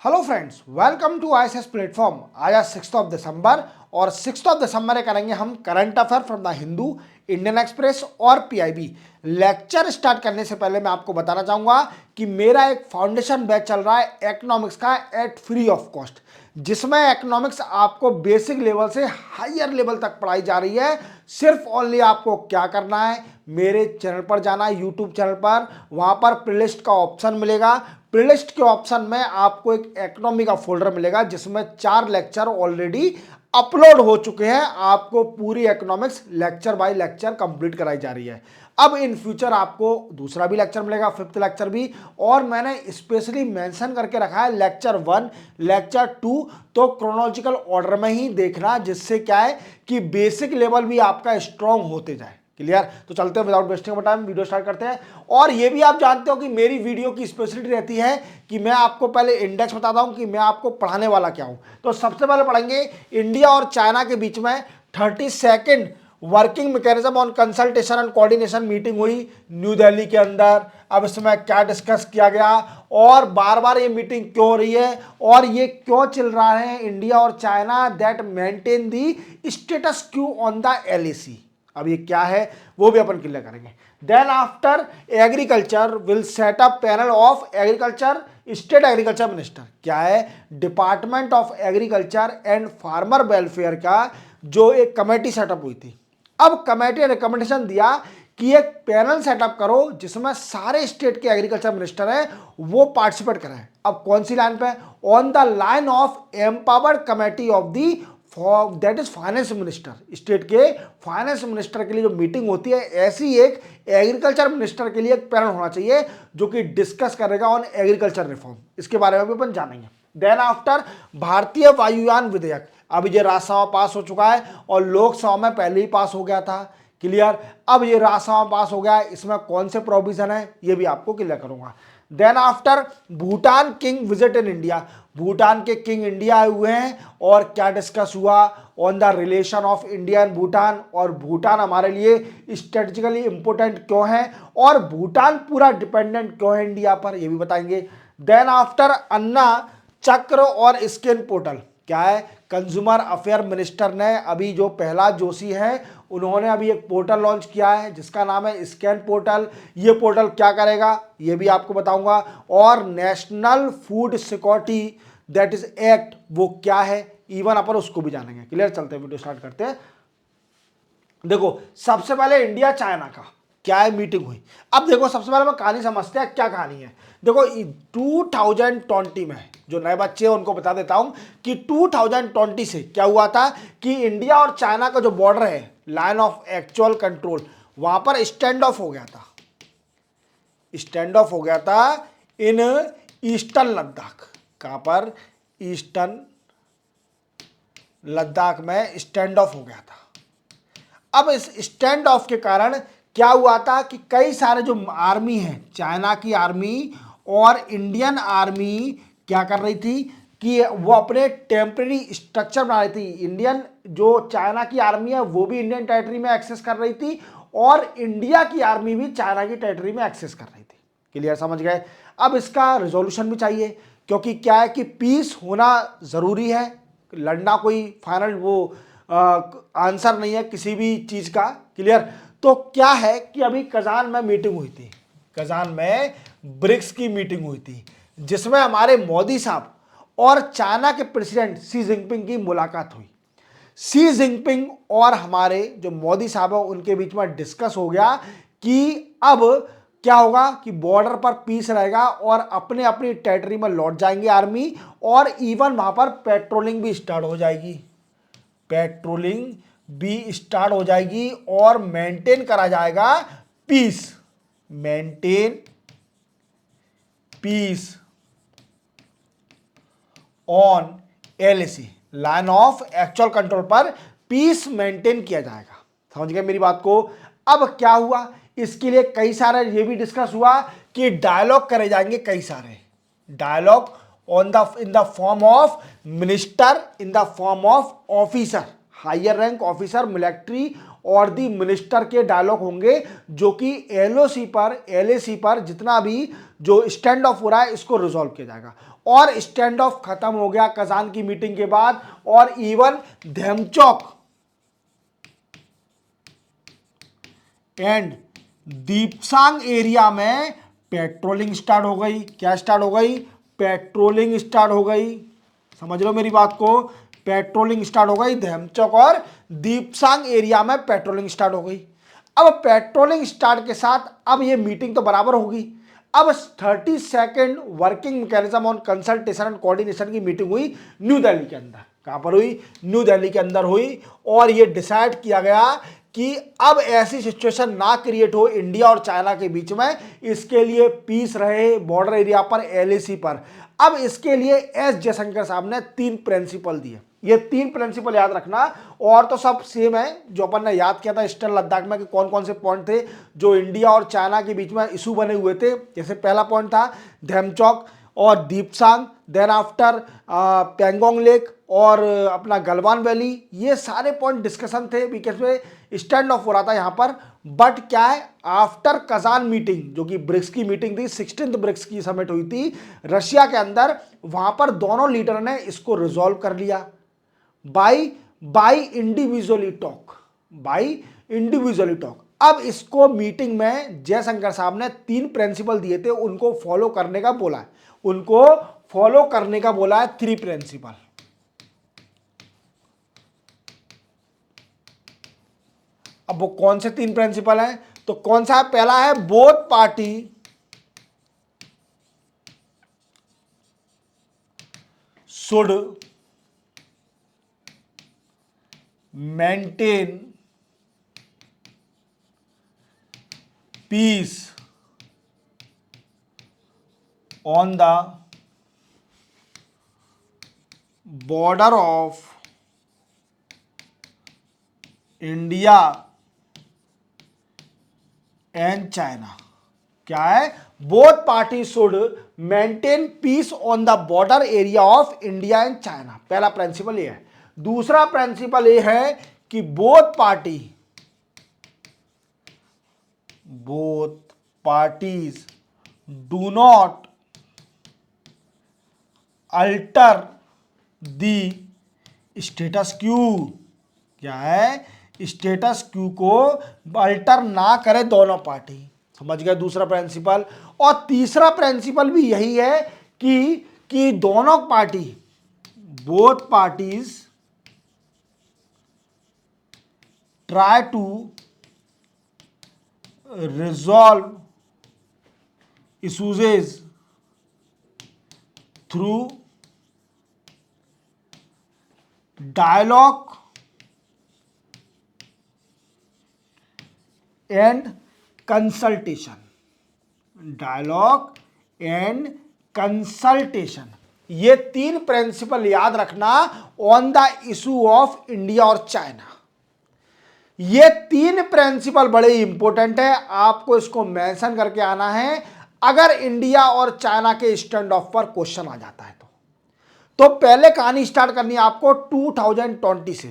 Hello friends, welcome to ISS platform. आज 6 दिसंबर और 6 दिसंबर करेंगे हम current affair from the Hindu, Indian Express और पीआईबी। लेक्चर स्टार्ट करने से पहले मैं आपको बताना चाहूंगा कि मेरा एक फाउंडेशन बैच चल रहा है इकोनॉमिक्स का एट फ्री ऑफ कॉस्ट, जिसमें इकोनॉमिक्स आपको बेसिक लेवल से हायर लेवल तक पढ़ाई जा रही है। सिर्फ ओनली आपको क्या करना है, मेरे चैनल पर जाना है, यूट्यूब चैनल पर, वहां पर प्लेलिस्ट का ऑप्शन मिलेगा। प्लेलिस्ट के ऑप्शन में आपको एक इकोनॉमी का फोल्डर मिलेगा जिसमें 4 लेक्चर ऑलरेडी अपलोड हो चुके हैं। आपको पूरी economics lecture by lecture complete कराई जा रही है। अब इन फ्यूचर आपको दूसरा भी लेक्चर मिलेगा, 5th लेक्चर भी, और मैंने स्पेशली मेंशन करके रखा है लेक्चर 1, लेक्चर 2, तो क्रोनोलॉजिकल ऑर्डर में ही देखना, जिससे क्या है कि बेसिक लेवल भी आपका स्ट्रांग होते जाए। क्लियर? तो चलते हैं, without wasting time video start करते हैं। और ये भी आप जानते हो कि मेरी वीडियो की स्पेशलिटी रहती है कि मैं आपको पहले इंडेक्स बताता हूं कि मैं आपको पढ़ाने वाला क्या हूं। तो सबसे पहले पढ़ेंगे इंडिया और चाइना के बीच में 32nd working mechanism on consultation and coordination meeting हुई न्यू दिल्ली के अंदर। अब इसमें क्या डिस्कस किया गया और बार बार ये मीटिंग क्यों हो रही है और ये क्यों चल रहा है इंडिया और China that maintain the status quo on the LAC. अब ये क्या है वो भी अपन क्लियर करेंगे। Then after agriculture will set up panel of agriculture state agriculture minister. क्या है? Department of agriculture and farmer welfare का जो एक कमेटी सेटअप हुई थी। अब कमेटी ने रिकमेंडेशन दिया कि एक पैनल सेटअप करो जिसमें सारे स्टेट के एग्रीकल्चर मिनिस्टर हैं वो पार्टिसिपेट कराएं। अब कौन सी लाइन पे? On the line of empowered committee of the that is finance minister. State के फाइनेंस मिनिस्टर के लिए जो मीटिंग होती है, ऐसी एक एग्रीकल्चर मिनिस्टर के लिए एक पैनल होना चाहिए जो कि डिस्कस करेगा ऑन एग्रीकल्चर रिफॉर्म। इसके बारे में भी अपन जानेंगे। देन आफ्टर भारतीय वायुयान विधेयक, अभी ये राज्यसभा पास हो चुका है और लोकसभा में पहले ही पास हो गया था। क्लियर? अब ये राज्यसभा पास हो गया है, इसमें कौन से प्रोविजन है ये भी आपको क्लियर करूंगा। Then after Bhutan king visit in India, Bhutan के किंग इंडिया आए हुए हैं और क्या डिस्कस हुआ on the relation of India and Bhutan, और भूटान हमारे लिए स्ट्रेटेजिकली इंपोर्टेंट क्यों है और भूटान पूरा डिपेंडेंट क्यों है इंडिया पर, ये भी बताएंगे। देन आफ्टर अन्ना चक्र और स्किन पोर्टल, क्या है? कंज्यूमर अफेयर मिनिस्टर ने अभी जो प्रहलाद जोशी है उन्होंने अभी एक पोर्टल लॉन्च किया है जिसका नाम है स्कैन पोर्टल। ये पोर्टल क्या करेगा ये भी आपको बताऊंगा। और national food security that is act, वो क्या है इवन अपन उसको भी जानेंगे। क्लियर? चलते हैं, वीडियो स्टार्ट करते हैं। देखो सबसे पहले इंडिया चाइना का क्या है मीटिंग हुई। अब देखो सबसे पहले मैं कहानी समझते हैं क्या कहानी है। देखो 2020 में जो नए बच्चे हैं उनको बता देता हूं कि 2020 से क्या हुआ था कि इंडिया और चाइना का जो बॉर्डर है, लाइन ऑफ एक्चुअल कंट्रोल, वहां पर स्टैंड ऑफ हो गया था। स्टैंड ऑफ हो गया था इन ईस्टर्न लद्दाख। कहां पर? ईस्टर्न लद्दाख में स्टैंड ऑफ हो गया था। अब इस स्टैंड ऑफ के कारण क्या हुआ था कि कई सारे जो आर्मी है, चाइना की आर्मी और इंडियन आर्मी क्या कर रही थी कि वो अपने टेम्परेरी स्ट्रक्चर बना रही थी। इंडियन जो चाइना की आर्मी है वो भी इंडियन टेरिटरी में एक्सेस कर रही थी और इंडिया की आर्मी भी चाइना की टेरिटरी में एक्सेस कर रही थी। क्लियर? समझ गए? अब इसका रिजोल्यूशन भी चाहिए क्योंकि क्या है कि पीस होना जरूरी है, लड़ना कोई फाइनल वो आंसर नहीं है किसी भी चीज का। क्लियर? तो क्या है कि अभी कजान में मीटिंग हुई थी, कजान में ब्रिक्स की मीटिंग हुई थी जिसमें हमारे मोदी साहब और चाइना के प्रेसिडेंट शी जिनपिंग की मुलाकात हुई। शी जिनपिंग और हमारे जो मोदी साहब है उनके बीच में डिस्कस हो गया कि अब क्या होगा कि बॉर्डर पर पीस रहेगा और अपने अपनी टेरिटरी में लौट जाएंगे आर्मी, और इवन वहां पर पेट्रोलिंग भी स्टार्ट हो जाएगी। पेट्रोलिंग भी स्टार्ट हो जाएगी और मेंटेन करा जाएगा peace, maintain peace on LAC, line of actual control पर पीस मेंटेन किया जाएगा। समझ गए मेरी बात को? अब क्या हुआ, इसके लिए कई सारे ये भी डिस्कस हुआ कि डायलॉग करे जाएंगे, कई सारे dialogue on the in the form of minister, in the form of officer, higher rank officer military और दी मिनिस्टर के डायलॉग होंगे, जो कि एलएसी पर जितना भी जो स्टैंड ऑफ हो रहा है इसको रिजॉल्व किया जाएगा। और स्टैंड ऑफ खत्म हो गया कजान की मीटिंग के बाद, और इवन धेमचौक एंड दीपसांग एरिया में पेट्रोलिंग स्टार्ट हो गई। क्या स्टार्ट हो गई? पेट्रोलिंग स्टार्ट हो गई। समझ लो मेरी बात को, पेट्रोलिंग स्टार्ट हो गई। धेमचौक और दीपसांग एरिया में पेट्रोलिंग स्टार्ट हो गई। अब पेट्रोलिंग स्टार्ट के साथ अब ये मीटिंग तो बराबर होगी। अब 32nd working mechanism on consultation and coordination की मीटिंग हुई न्यू दिल्ली के अंदर। कहां पर हुई? न्यू दिल्ली के अंदर हुई। और ये डिसाइड किया गया कि अब ऐसी सिचुएशन ना क्रिएट हो इंडिया और चाइना के बीच में, इसके लिए पीस रहे बॉर्डर एरिया पर, एलएसी पर। अब इसके लिए एस जयशंकर साहब ने 3 प्रिंसिपल दिए। ये 3 प्रिंसिपल याद रखना, और तो सब सेम है जो अपन ने याद किया था ईस्टर्न लद्दाख में कि कौन कौन से पॉइंट थे जो इंडिया और चाइना के बीच में इशू बने हुए थे। जैसे पहला पॉइंट था धेमचौक और दीपसांग, देन आफ्टर पेंगोंग लेक और अपना गलवान वैली। ये सारे पॉइंट डिस्कशन थे बिकॉज में स्टैंड ऑफ हो रहा था यहाँ पर। बट क्या है, आफ्टर कजान मीटिंग जो कि ब्रिक्स की मीटिंग थी, 16th ब्रिक्स की समिट हुई थी रशिया के अंदर, वहां पर दोनों लीडर ने इसको रिजॉल्व कर लिया by individually talk, by individually talk. अब इसको मीटिंग में जयशंकर साहब ने 3 प्रिंसिपल दिए थे, उनको फॉलो करने का बोला है, उनको फॉलो करने का बोला है 3 प्रिंसिपल। अब वो कौन से 3 प्रिंसिपल हैं? तो कौन सा है? पहला है both party should maintain peace on the border of India and China. क्या है? Both party should maintain peace on the border area of India and China. पहला प्रिंसिपल ये है। दूसरा प्रिंसिपल ये है कि both parties do not alter the status Q. क्या है? स्टेटस क्यू को अल्टर ना करे दोनों पार्टी। समझ गए दूसरा प्रिंसिपल। और तीसरा प्रिंसिपल भी यही है कि दोनों party, both parties try to resolve issues through dialogue and consultation. Dialogue and consultation, ये 3 प्रिंसिपल याद रखना on the issue of India और चाइना। ये 3 प्रिंसिपल बड़े इंपॉर्टेंट है, आपको इसको मेंशन करके आना है अगर इंडिया और चाइना के स्टैंड ऑफ पर क्वेश्चन आ जाता है तो पहले कहानी स्टार्ट करनी है आपको 2020 से।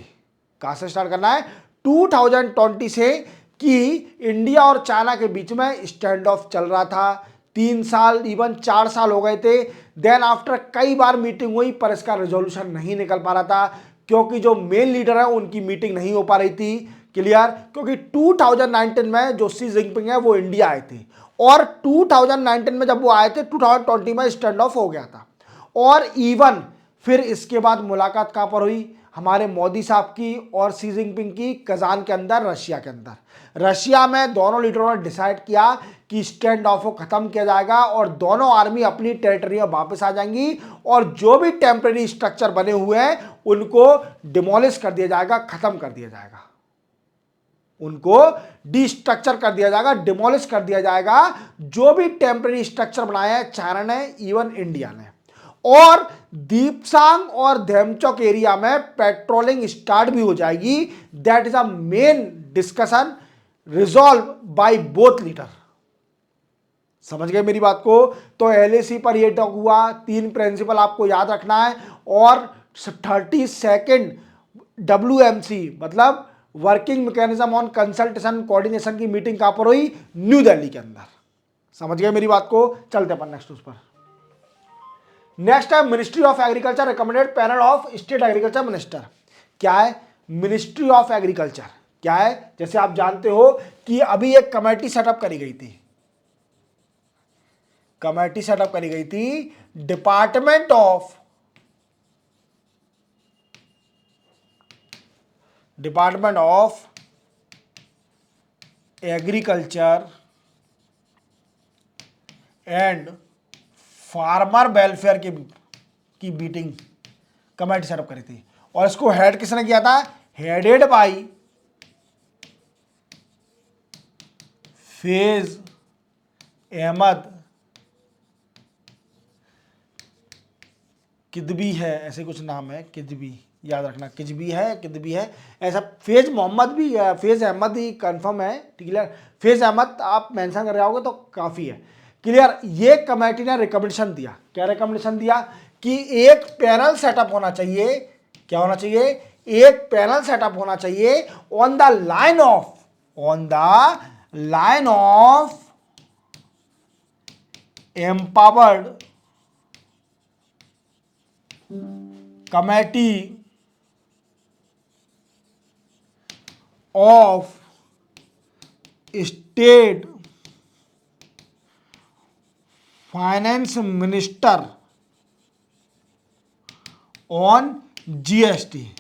कहां से स्टार्ट करना है? 2020 से, कि इंडिया और चाइना के बीच में स्टैंड ऑफ चल रहा था। 3 साल इवन 4 साल हो गए थे। देन आफ्टर कई बार मीटिंग हुई पर इसका रेजोल्यूशन नहीं निकल पा रहा था, क्योंकि जो मेन लीडर है उनकी मीटिंग नहीं हो पा रही थी। क्लियर? क्योंकि 2019 में जो शी जिनपिंग है वो इंडिया आए थे, और 2019 में जब वो आए थे 2020 में स्टैंड ऑफ हो गया था। और इवन फिर इसके बाद मुलाकात कहां पर हुई? हमारे मोदी साहब की और शी जिनपिंग की कजान के अंदर, रशिया के अंदर। रशिया में दोनों लीडरों ने डिसाइड किया कि स्टैंड ऑफ को खत्म किया जाएगा और दोनों आर्मी अपनी टेरिटरी में वापस आ जाएंगी, और जो भी टेम्परेरी स्ट्रक्चर बने हुए हैं उनको डिमोलिश कर दिया जाएगा, खत्म कर दिया जाएगा, उनको डिस्ट्रक्चर कर दिया जाएगा, डिमोलिश कर दिया जाएगा। जो भी टेम्परेरी स्ट्रक्चर बनाया है चाइना ने, इवन इंडिया ने। और दीपसांग और धेमचौक एरिया में पेट्रोलिंग स्टार्ट भी हो जाएगी। That is a main discussion resolve by both leader. समझ गए मेरी बात को? तो एलएसी पर यह टॉक हुआ। 3 प्रिंसिपल आपको याद रखना है। और 32nd WMC मतलब working mechanism on consultation coordination की मीटिंग कहां पर हुई? न्यू दिल्ली के अंदर। समझ गए मेरी बात को? चलते अपन नेक्स्ट उस पर। नेक्स्ट है ministry of agriculture recommended panel of state agriculture minister. क्या है मिनिस्ट्री ऑफ एग्रीकल्चर? क्या है? जैसे आप जानते हो कि अभी एक कमेटी सेटअप करी गई थी, कमेटी सेटअप करी गई थी department of agriculture and farmer welfare की मीटिंग कमेटी सेटअप करी थी। और इसको हेड किसने किया था? हेडेड बाई फैज अहमद किदबी है, ऐसे कुछ नाम है, किदबी, याद रखना, किजबी है, किदबी है, ऐसा। फैज मोहम्मद भी, फैज अहमद ही कंफर्म है, क्लियर। फैज अहमद आप मेंशन कर रहे होगे तो काफ़ी है, क्लियर। ये कमेटी ने रिकमेंडेशन दिया, क्या रिकमेंडेशन दिया? कि एक पैनल सेटअप होना चाहिए। क्या होना चाहिए? एक पैनल सेटअप होना चाहिए on the line of empowered committee of state finance minister on GST.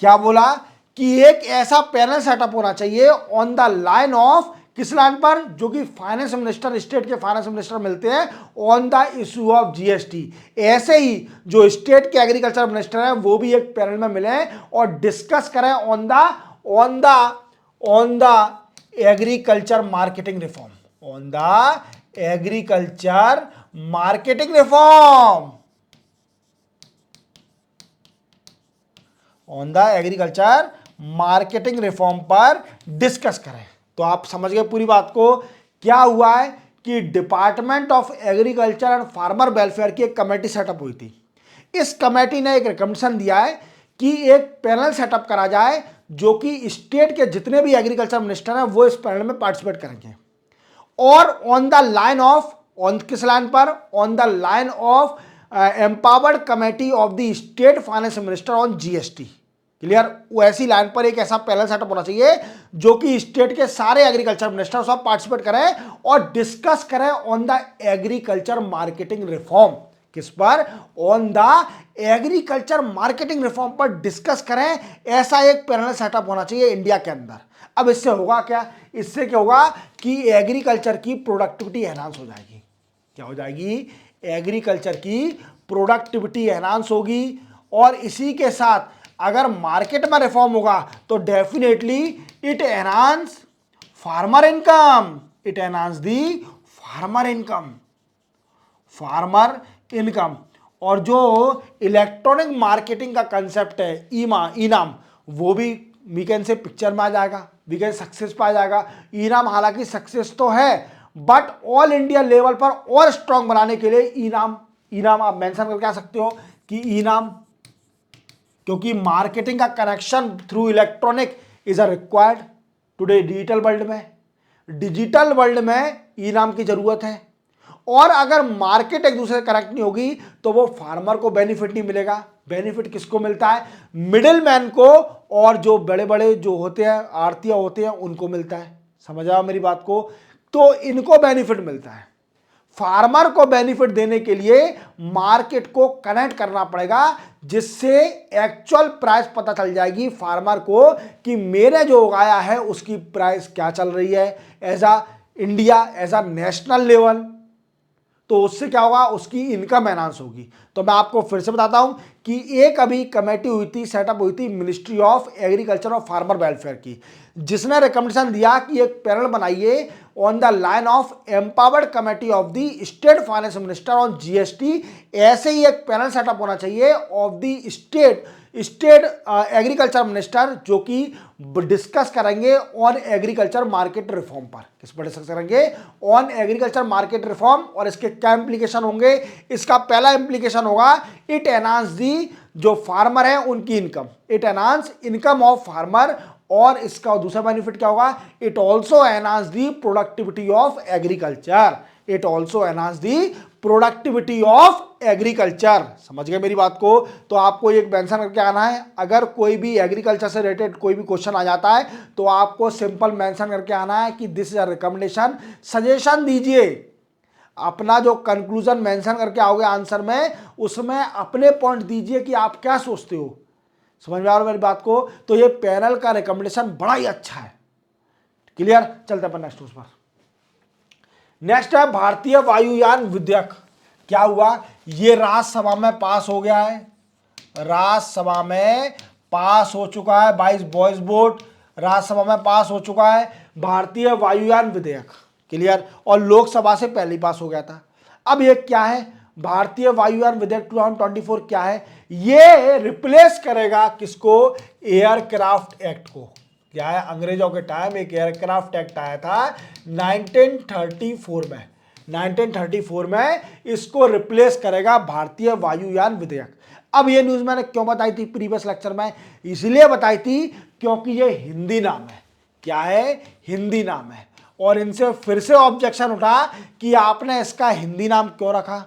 क्या बोला? कि एक ऐसा पैनल सेटअप होना चाहिए ऑन द लाइन ऑफ, किस लाइन पर? जो कि फाइनेंस मिनिस्टर, स्टेट के फाइनेंस मिनिस्टर मिलते हैं on the issue of GST. ऐसे ही जो स्टेट के एग्रीकल्चर मिनिस्टर हैं वो भी एक पैनल में मिले और डिस्कस करें on the agriculture marketing reform, on the agriculture marketing reform, on the agriculture marketing reform पर डिस्कस करें। तो आप समझ गए पूरी बात को। क्या हुआ है कि department of agriculture and farmer welfare की एक कमेटी सेटअप हुई थी। इस कमेटी ने एक रिकमेंडेशन दिया है कि एक पैनल सेटअप करा जाए जो कि स्टेट के जितने भी एग्रीकल्चर मिनिस्टर हैं वो इस पैनल में पार्टिसिपेट करेंगे। और on the line of, on किस लाइन पर? On the line of empowered committee of the state finance minister on GST, clear. वैसी लाइन पर एक ऐसा पैनल सेटअप होना चाहिए जो कि स्टेट के सारे एग्रीकल्चर मिनिस्टर सब पार्टिसिपेट करें और डिस्कस करें on the agriculture marketing reform. किस पर? On the agriculture marketing reform पर डिस्कस करें। ऐसा एक पैनल सेटअप होना चाहिए इंडिया के अंदर। अब इससे होगा क्या? इससे क्या होगा कि एग्रीकल्चर की प्रोडक्टिविटी एनहांस हो जाएगी। क्या हो जाएगी? एग्रीकल्चर की प्रोडक्टिविटी एनहांस होगी। और इसी के साथ अगर मार्केट में रिफॉर्म होगा तो definitely it enhance farmer income, it enhance the farmer income. और जो इलेक्ट्रॉनिक मार्केटिंग का कंसेप्ट है इनाम, वो भी वीकेंड से पिक्चर में आ जाएगा, वीकेंड सक्सेस पे आ जाएगा। इनाम हालांकि सक्सेस तो है बट ऑल इंडिया लेवल पर और स्ट्रांग बनाने के लिए इनाम आप मेंशन करके आ सकते हो कि इनाम, क्योंकि मार्केटिंग का connection through electronic is a required today digital world में इनाम की जरूरत है। और अगर मार्केट एक दूसरे से कनेक्ट नहीं होगी तो वो फार्मर को बेनिफिट नहीं मिलेगा। बेनिफिट किसको मिलता है? मिडिल मैन को, और जो बड़े बड़े जो होते हैं आड़तियां होते हैं उनको मिलता है। समझ आओ मेरी बात को? तो इनको बेनिफिट मिलता है। फार्मर को बेनिफिट देने के लिए मार्केट को कनेक्ट करना पड़ेगा जिससे एक्चुअल प्राइस पता चल जाएगी फार्मर को कि मेरे जो उगाया है उसकी प्राइस क्या चल रही है as a India, as a national level. तो उससे क्या होगा? उसकी इनकम एनहांस होगी। तो मैं आपको फिर से बताता हूं कि एक अभी कमेटी हुई थी, सेटअप हुई थी मिनिस्ट्री ऑफ एग्रीकल्चर और फार्मर वेलफेयर की, जिसने रिकमेंडेशन दिया कि एक पैनल बनाइए on the line of empowered committee of the state finance minister on GST. ऐसे ही एक पैनल सेटअप होना चाहिए of the state agriculture minister जो कि डिस्कस करेंगे ऑन एग्रीकल्चर मार्केट रिफॉर्म पर। किस पर डिस्कस करेंगे? On agriculture market reform. और इसके क्या इंप्लीकेशन होंगे? इसका पहला इंप्लीकेशन होगा इट एनहांस दी जो फार्मर है उनकी income, it enhance income of farmer और इसका दूसरा बेनिफिट क्या होगा, it also enhance the productivity of agriculture, it also enhance the productivity of agriculture. समझ गए मेरी बात को? तो आपको एक मेंशन करके आना है, अगर कोई भी एग्रीकल्चर से रिलेटेड कोई भी क्वेश्चन आ जाता है तो आपको सिंपल मेंशन करके आना है कि this is a recommendation, suggestion दीजिए। अपना जो कंक्लूजन मेंशन करके आओगे आंसर में, उसमें अपने पॉइंट दीजिए कि आप क्या सोचते हो। समझ में आ रहा है मेरी बात को? तो ये पैनल का रिकमेंडेशन बड़ा ही अच्छा है। क्लियर? चलते अपन नेक्स्ट उस पर। नेक्स्ट है भारतीय वायुयान विधेयक। क्या हुआ, ये राज्यसभा में पास हो गया है, राज्यसभा में पास हो चुका है, 22 वॉइस वोट राज्यसभा में पास हो चुका है भारतीय वायुयान विधेयक। क्लियर? और लोकसभा से पहले ही पास हो गया था। अब ये क्या है, भारतीय वायुयान विधेयक 2024 क्या है, ये रिप्लेस करेगा किसको, एयरक्राफ्ट एक्ट को। क्या है, अंग्रेजों के टाइम एक एयरक्राफ्ट एक्ट आया था 1934 में, 1934 में इसको रिप्लेस करेगा भारतीय वायुयान विधेयक। अब ये न्यूज मैंने क्यों बताई थी प्रीवियस लेक्चर में, इसलिए बताई थी क्योंकि ये हिंदी नाम है। क्या है, हिंदी नाम है, और इनसे फिर से ऑब्जेक्शन उठा कि आपने इसका हिंदी नाम क्यों रखा,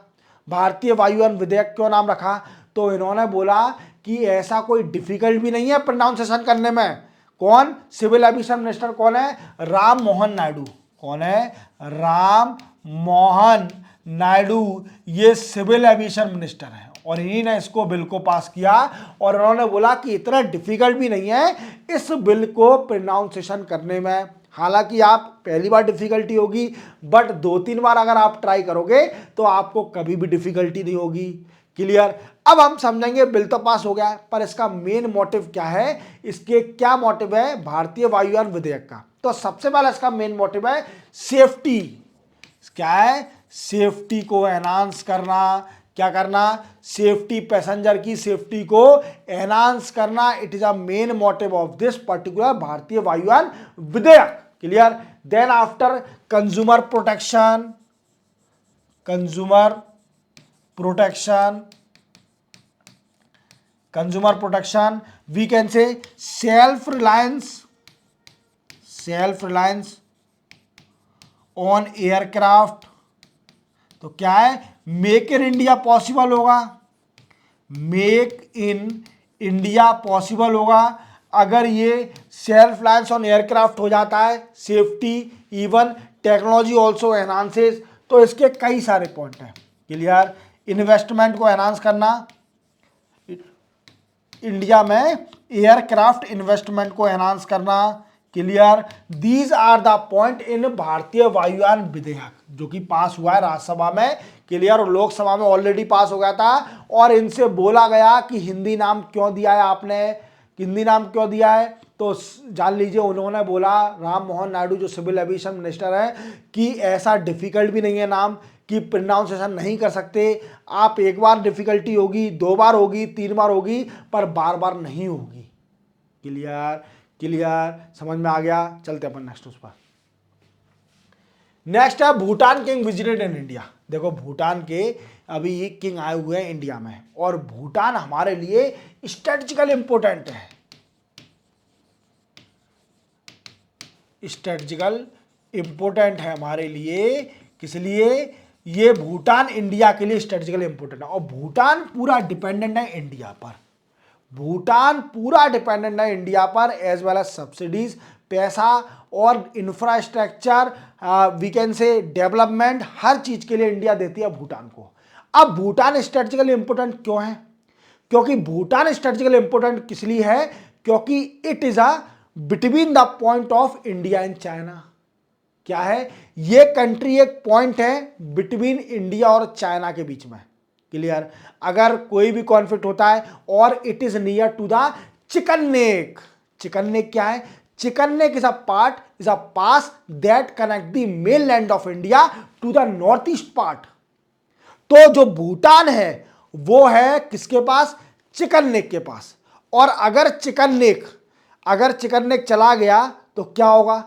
भारतीय वायुयान विधेयक क्यों नाम रखा। तो इन्होंने बोला कि ऐसा कोई डिफिकल्ट भी नहीं है प्रोनाउंसिएशन करने में। कौन, सिविल एविएशन मिनिस्टर कौन है, राम मोहन नायडू। कौन है, राम मोहन नायडू, ये सिविल एविएशन मिनिस्टर है, और इन्हीं ने इसको बिल को पास किया। और उन्होंने बोला कि इतना डिफिकल्ट भी नहीं है इस बिल को प्रोनाउंसिएशन करने में। हालांकि आप पहली बार डिफिकल्टी होगी, बट 2-3 बार अगर आप ट्राई करोगे तो आपको कभी भी डिफिकल्टी नहीं होगी। क्लियर? अब हम समझेंगे, बिल तो पास हो गया है, पर इसका मेन मोटिव क्या है, इसके क्या मोटिव है भारतीय वायुयान विधेयक का। तो सबसे पहले इसका मेन मोटिव है सेफ्टी। क्या है, सेफ्टी को एनहांस करना। क्या करना, सेफ्टी, पैसेंजर की सेफ्टी को एनहांस करना। It is a main motive of this particular भारतीय वायुयान विधेयक। Clear? Then after consumer protection, consumer protection, consumer protection, we can say self reliance on aircraft। तो क्या है, मेक इन इंडिया पॉसिबल होगा, मेक इन इंडिया पॉसिबल होगा अगर ये सेल्फ रिलायंस ऑन एयरक्राफ्ट हो जाता है, safety, even technology also enhances. तो इसके कई सारे पॉइंट हैं। क्लियर? इन्वेस्टमेंट को एनहांस करना, इंडिया में एयरक्राफ्ट इन्वेस्टमेंट को एनहांस करना। Clear? These are the point in भारतीय वायुयान विधेयक जो कि पास हुआ है राज्यसभा में। क्लियर? और लोकसभा में ऑलरेडी पास हो गया था। और इनसे बोला गया कि हिंदी नाम क्यों दिया है आपने, हिंदी नाम क्यों दिया है, तो जान लीजिए उन्होंने बोला, राम मोहन नायडू जो सिविल एविएशन मिनिस्टर है, कि ऐसा डिफिकल्ट भी नहीं है नाम कि प्रोनाउंसिएशन नहीं कर सकते आप। एक बार डिफिकल्टी होगी, 2 बार होगी, 3 बार होगी, पर बार बार नहीं होगी। क्लियर? क्लियर? समझ में आ गया? चलते अपन नेक्स्ट उस पर। नेक्स्ट है Bhutan king visited in India. देखो भूटान के अभी ये किंग आए हुए हैं इंडिया में, और भूटान हमारे लिए स्ट्रेटेजिकल इंपोर्टेंट है, स्ट्रेटेजिकल इंपोर्टेंट है हमारे लिए। किस लिए? ये भूटान इंडिया के लिए स्ट्रेटेजिकल इंपोर्टेंट है, और भूटान पूरा डिपेंडेंट है इंडिया पर। भूटान पूरा डिपेंडेंट है इंडिया पर, एज वेल एज सब्सिडीज, पैसा और infrastructure, we can say development, हर चीज के लिए इंडिया देती है भूटान को। अब भूटान स्ट्रेटेजिकल इंपोर्टेंट क्यों है? क्योंकि भूटान स्ट्रेटेजिकल इंपोर्टेंट किस लिए है, क्योंकि it is a between the point of India and China. क्या है, ये कंट्री एक पॉइंट है बिटवीन इंडिया और चाइना के बीच में। क्लियर? अगर कोई भी कॉन्फ्लिक्ट होता है, और it is near to the chicken neck. Chicken neck क्या है? Chicken neck is a pass that connect the mainland of India to the north east part. तो जो भूटान है वो है किसके पास? चिकन नेक के पास। और अगर चिकन नेक चला गया तो क्या होगा?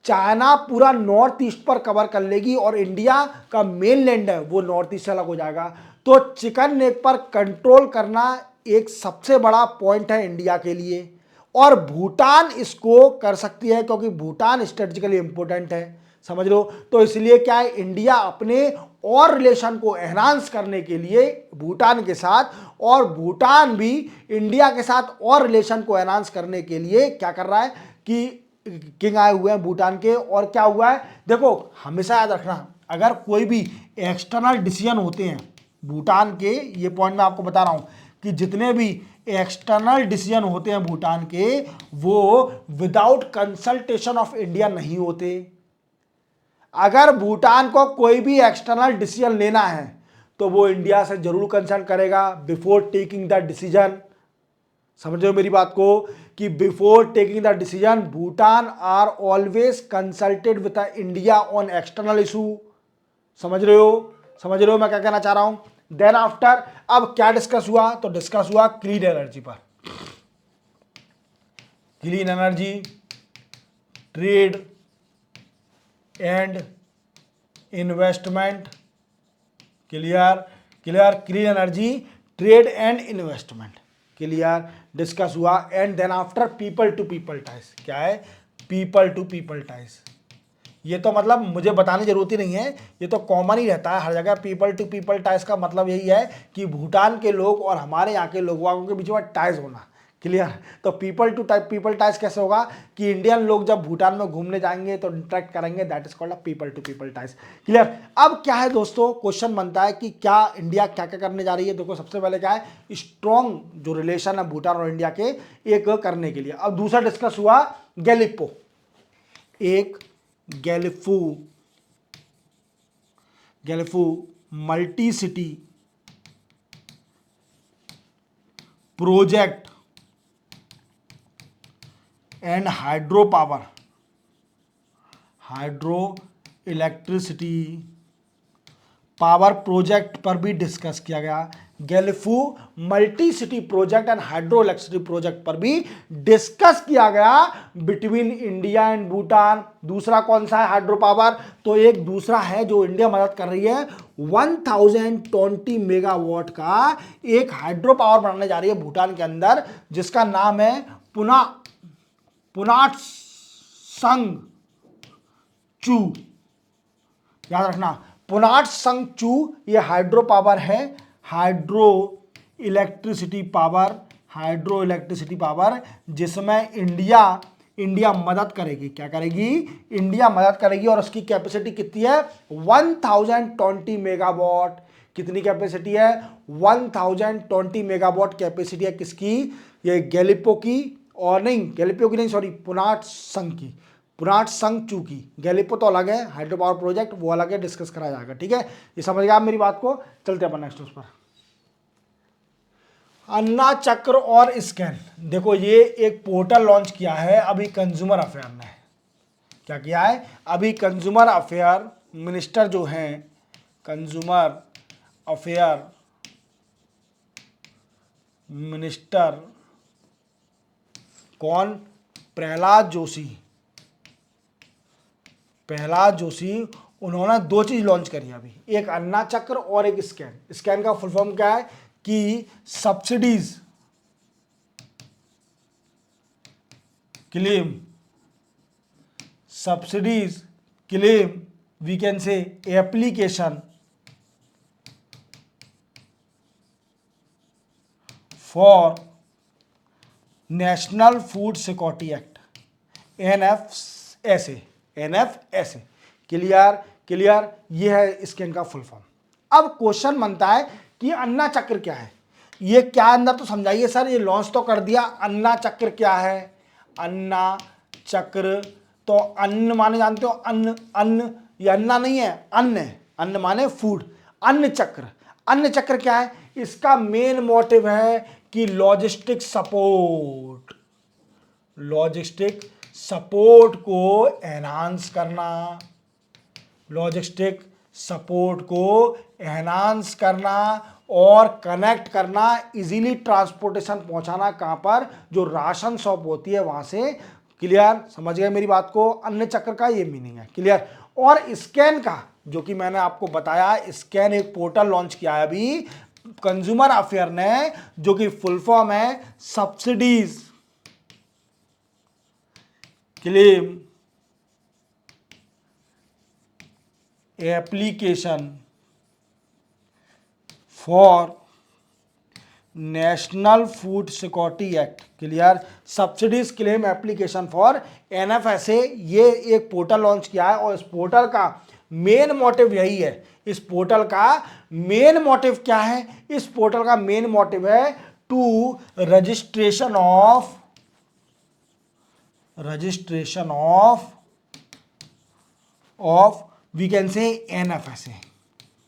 चाइना पूरा नॉर्थ ईस्ट पर कवर कर लेगी, और इंडिया का मेन लैंड है वो नॉर्थ ईस्ट से अलग हो जाएगा। तो चिकन नेक पर कंट्रोल करना एक सबसे बड़ा पॉइंट है इंडिया के लिए, और भूटान इसको कर सकती है क्योंकि भूटान स्ट्रेटेजिकली इंपॉर्टेंट है, समझ लो। तो इसलिए क्या है, इंडिया अपने और रिलेशन को एनहांस करने के लिए भूटान के साथ, और भूटान भी इंडिया के साथ और रिलेशन को एनहांस करने के लिए क्या कर रहा है कि किंग आए हुए हैं भूटान के। और क्या हुआ है, देखो हमेशा याद रखना, अगर कोई भी एक्सटर्नल डिसीजन होते हैं भूटान के, ये पॉइंट मैं आपको बता रहा हूं कि जितने भी एक्सटर्नल डिसीजन होते हैं भूटान के, वो विदाउट कंसल्टेशन ऑफ इंडिया नहीं होते। अगर भूटान को कोई भी एक्सटर्नल डिसीजन लेना है तो वो इंडिया से जरूर कंसल्ट करेगा बिफोर टेकिंग द डिसीजन। समझ रहे हो मेरी बात को, कि before taking the decision Bhutan are always consulted with India on external issue. समझ रहे हो, समझ रहे हो मैं क्या कहना चाह रहा हूं। देन आफ्टर अब क्या डिस्कस हुआ, तो डिस्कस हुआ क्लीन एनर्जी पर। Clean energy, trade and investment, clear clear, clean energy, trade and investment, clear, discuss हुआ। And then after people to people ties, क्या है, पीपल टू पीपल टाइज। ये तो मतलब मुझे बताने की जरूरत ही नहीं है, ये तो कॉमन ही रहता है हर जगह। पीपल टू पीपल टाइज का मतलब यही है कि भूटान के लोग और हमारे यहाँ के लोगों के बीच में टाइज होना, क्लियर। तो पीपल टू पीपल टाइज कैसे होगा कि इंडियन लोग जब भूटान में घूमने जाएंगे तो इंटरेक्ट करेंगे, that is called people to people ties, clear. अब क्या है दोस्तों, क्वेश्चन बनता है कि क्या इंडिया क्या क्या करने जा रही है। देखो सबसे पहले क्या है, स्ट्रॉन्ग जो रिलेशन है भूटान और इंडिया के एक करने के लिए। अब दूसरा डिस्कस हुआ गैलिपो, एक Gelephu multi city project and hydro electricity power project पर भी डिस्कस किया गया। Gelephu multi city project and hydro electricity project पर भी डिस्कस किया गया बिटवीन इंडिया एंड भूटान। दूसरा कौन सा है, हाइड्रो पावर। तो एक दूसरा है जो इंडिया मदद कर रही है, 1020 मेगावाट का एक हाइड्रो पावर बनाने जा रही है भूटान के अंदर, जिसका नाम है पुनाट संग चू। याद रखना, पुनाट संग चू, ये हाइड्रो पावर है, हाइड्रो इलेक्ट्रिसिटी पावर, जिसमें इंडिया मदद करेगी। क्या करेगी, इंडिया मदद करेगी। और उसकी कैपेसिटी कितनी है, 1020 मेगावाट। कितनी कैपेसिटी है, 1020 मेगावाट कैपेसिटी है किसकी, ये गैलिपो की, और नहीं गैलिपो की नहीं, सॉरी, पुनाट संग की, पुनाट संग चू की। गैलिपो तो अलग है, हाइड्रो पावर प्रोजेक्ट वो अलग है, डिस्कस करा जाएगा, ठीक है। ये समझ गया आप मेरी बात को। चलते हैं नेक्स्ट उस पर, अन्ना चक्र और स्कैन। देखो ये एक पोर्टल लॉन्च किया है अभी कंज्यूमर अफेयर ने। क्या किया है, अभी कंज्यूमर अफेयर मिनिस्टर जो हैं, कंज्यूमर अफेयर मिनिस्टर कौन, प्रहलाद जोशी, उन्होंने दो चीज लॉन्च करी अभी, एक अन्ना चक्र और एक स्कैन। स्कैन का फुल फॉर्म क्या है कि subsidies claim we can say application for national food security act, NFSA, clear, ये है स्कैन का फुल फॉर्म। अब क्वेश्चन बनता है कि अन्ना चक्र क्या है, ये क्या अंदर तो समझाइए सर, ये लॉन्च तो कर दिया, अन्ना चक्र क्या है। अन्ना चक्र, तो अन्न माने जानते हो, अन्न, ये अन्ना नहीं है, अन्न माने फूड। अन्न चक्र क्या है, इसका मेन मोटिव है कि लॉजिस्टिक सपोर्ट को एनहांस करना, और कनेक्ट करना, इजीली ट्रांसपोर्टेशन पहुंचाना, कहां पर, जो राशन शॉप होती है वहां से, क्लियर, समझ गए मेरी बात को। अन्न चक्र का ये मीनिंग है, क्लियर। और स्कैन का, जो कि मैंने आपको बताया, स्कैन एक पोर्टल लॉन्च किया है अभी कंज्यूमर अफेयर ने, जो कि फुल फॉर्म है subsidies claim application for national food security act. Clear. Subsidies claim application for NFSA, ये एक पोर्टल लॉन्च किया है और इस पोर्टल का मेन मोटिव यही है। इस पोर्टल का मेन मोटिव क्या है? इस पोर्टल का मेन मोटिव है to registration of we can say NFSA.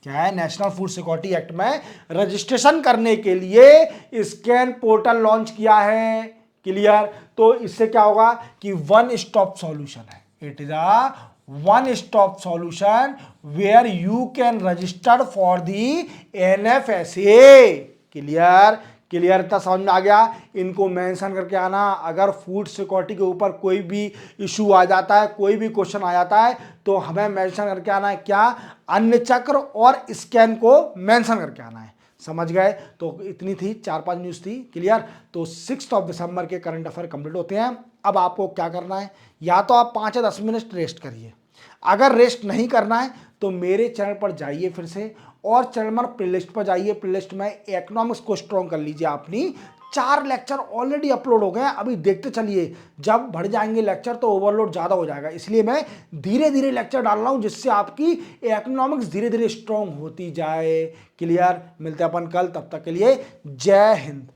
क्या है? नेशनल फूड सिक्योरिटी एक्ट में रजिस्ट्रेशन करने के लिए स्कैन पोर्टल लॉन्च किया है। क्लियर। तो इससे क्या होगा कि वन स्टॉप सॉल्यूशन है। It is a one stop solution where you can register for the NFSA. Clear. क्लियरता समझ में आ गया? इनको मेंशन करके आना। अगर फूड सिक्योरिटी के ऊपर कोई भी इशू आ जाता है, कोई भी क्वेश्चन आ जाता है, तो हमें मेंशन करके आना है। क्या? अन्य चक्र और स्कैन को मेंशन करके आना है। समझ गए? तो इतनी थी, 4-5 न्यूज़ थी। क्लियर। तो 6 दिसंबर के करंट अफेयर कंप्लीट होते हैं। अब आपको क्या करना है? या तो आप 5 या 10 मिनट रेस्ट करिए। अगर रेस्ट नहीं करना है तो मेरे चैनल पर जाइए फिर से, और चैनल पर प्लेलिस्ट पर जाइए। प्लेलिस्ट में इकोनॉमिक्स को स्ट्रॉन्ग कर लीजिए। अपनी 4 लेक्चर ऑलरेडी अपलोड हो गए हैं, अभी देखते चलिए। जब बढ़ जाएंगे लेक्चर तो ओवरलोड ज़्यादा हो जाएगा, इसलिए मैं धीरे धीरे लेक्चर डाल रहा हूँ, जिससे आपकी इकोनॉमिक्स धीरे धीरे स्ट्रॉन्ग होती जाए। क्लियर। मिलते हैं अपन कल, तब तक के लिए जय हिंद।